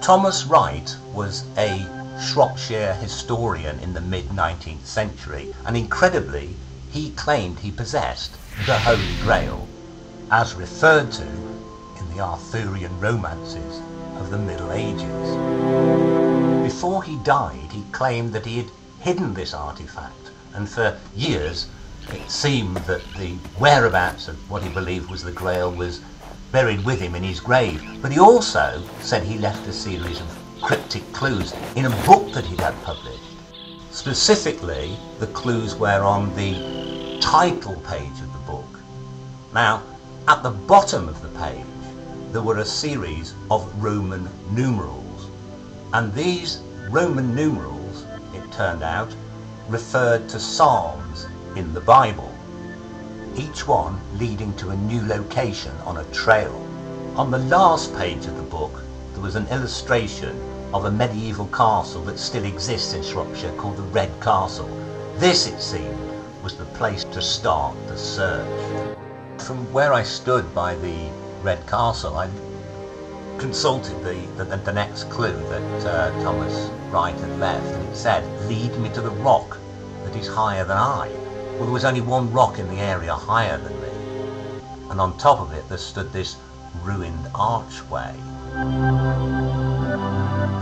Thomas Wright was a Shropshire historian in the mid-19th century, and incredibly he claimed he possessed the Holy Grail, as referred to in the Arthurian romances of the Middle Ages. Before he died, he claimed that he had hidden this artifact, and for years it seemed that the whereabouts of what he believed was the Grail was buried with him in his grave. But he also said he left a series of cryptic clues in a book that he'd had published. Specifically, the clues were on the title page of the book. Now, at the bottom of the page, there were a series of Roman numerals, and these Roman numerals, it turned out, referred to psalms in the Bible, each one leading to a new location on a trail. On the last page of the book, there was an illustration of a medieval castle that still exists in Shropshire called the Red Castle. This, it seemed, was the place to start the search. From where I stood by the Red Castle, I consulted the next clue that Thomas Wright had left, and it said, "Lead me to the rock that is higher than I." Well, there was only one rock in the area higher than me, and on top of it there stood this ruined archway.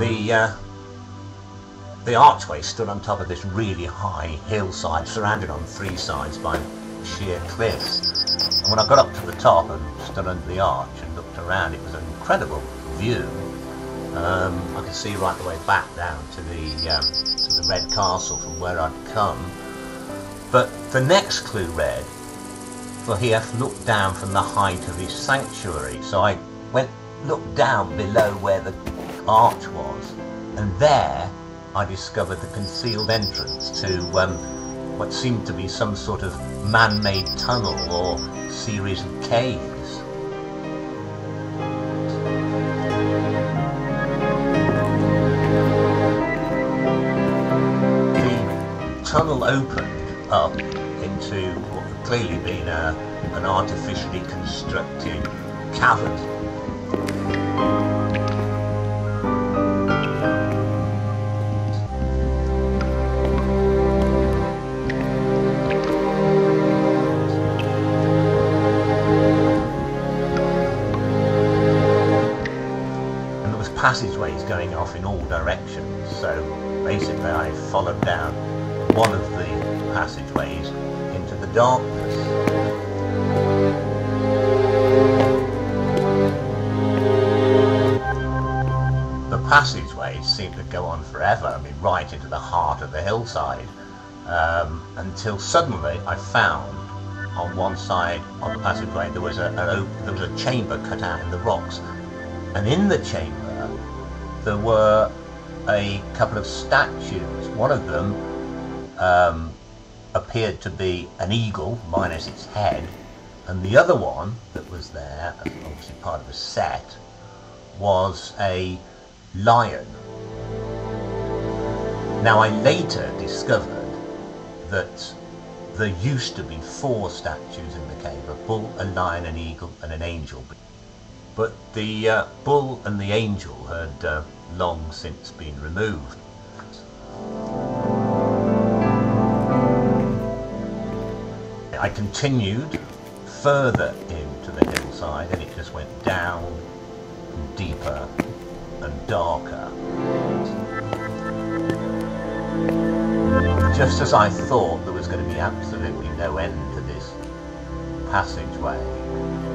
The archway stood on top of this really high hillside, surrounded on three sides by sheer cliffs. And when I got up to the top and stood under the arch and looked around, it was an incredible view. I could see right the way back down to the Red Castle from where I'd come. But the next clue read, "For he hath looked down from the height of his sanctuary." So I looked down below where the arch was, and there I discovered the concealed entrance to what seemed to be some sort of man-made tunnel or series of caves. The tunnel opened up into what had clearly been an artificially constructed cavern. And there was passageways going off in all directions, so basically I followed down one of the passageways into the darkness. The passageways seemed to go on forever, I mean right into the heart of the hillside, until suddenly I found on one side of the passageway there was a chamber cut out in the rocks, and in the chamber there were a couple of statues. One of them appeared to be an eagle minus its head, and the other one that was there, obviously part of the set, was a lion. Now I later discovered that there used to be 4 statues in the cave: a bull, a lion, an eagle and an angel, but the bull and the angel had long since been removed. I continued further into the hillside, and it just went down deeper and darker. Just as I thought there was going to be absolutely no end to this passageway,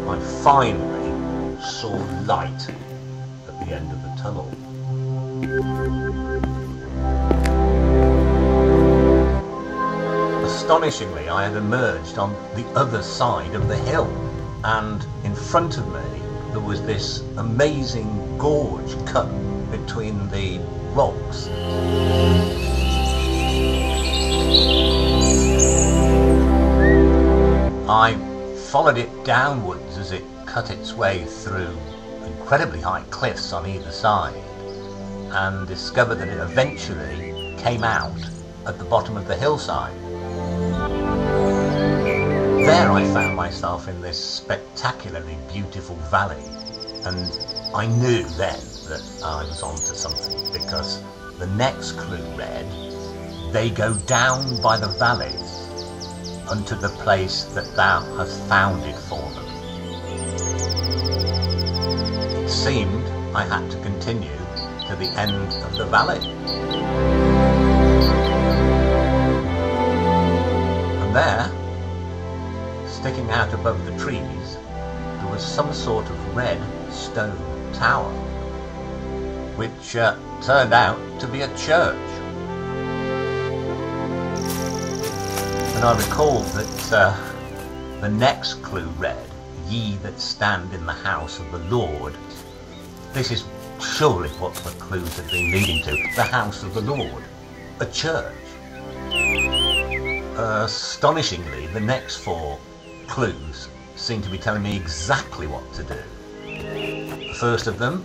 I finally saw light at the end of the tunnel. Astonishingly, I had emerged on the other side of the hill, and in front of me there was this amazing gorge cut between the rocks. I followed it downwards as it cut its way through incredibly high cliffs on either side, and discovered that it eventually came out at the bottom of the hillside. There I found myself in this spectacularly beautiful valley, And I knew then that I was onto something, because the next clue read, "They go down by the valleys unto the place that thou hast founded for them." It seemed I had to continue to the end of the valley. And there, sticking out above the trees, there was some sort of red stone tower, which turned out to be a church. And I recalled that the next clue read, "Ye that stand in the house of the Lord." This is surely what the clues had been leading to, the house of the Lord, a church. Astonishingly, the next four clues seem to be telling me exactly what to do. The first of them,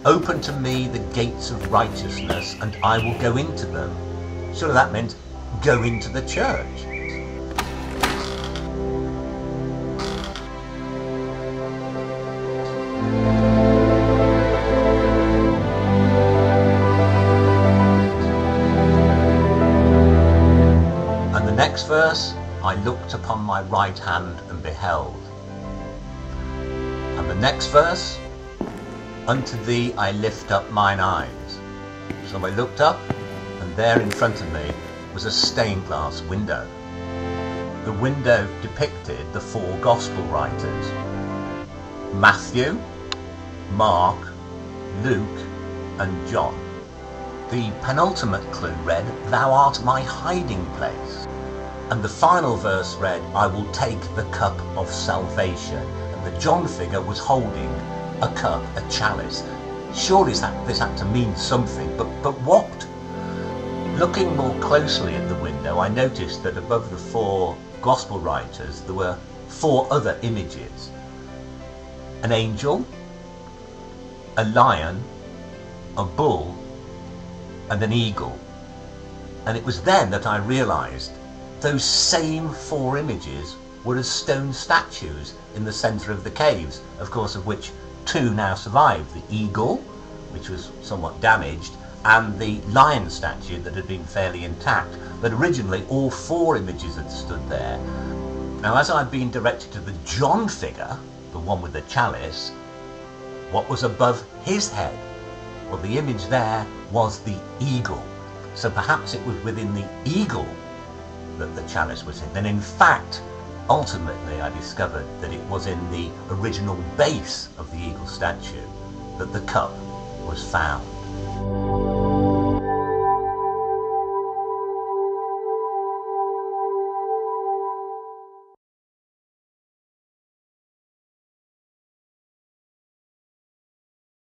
"Open to me the gates of righteousness, and I will go into them." Surely that meant go into the church. And the next verse, "I looked upon my right hand and beheld." And the next verse, "Unto thee I lift up mine eyes." So I looked up, and there in front of me was a stained glass window. The window depicted the four gospel writers: Matthew, Mark, Luke, and John. The penultimate clue read, "Thou art my hiding place." And the final verse read, "I will take the cup of salvation." And the John figure was holding a cup, a chalice. Surely this had to mean something, but what? Looking more closely at the window, I noticed that above the four gospel writers there were four other images: an angel, a lion, a bull, and an eagle. And it was then that I realized those same four images were as stone statues in the center of the caves, of course of which two now survive: the eagle, which was somewhat damaged, and the lion statue that had been fairly intact. But originally all four images had stood there. Now, as I'd been directed to the John figure, the one with the chalice, what was above his head? Well, the image there was the eagle. So perhaps it was within the eagle that the chalice was in. And in fact, ultimately I discovered that it was in the original base of the eagle statue that the cup was found.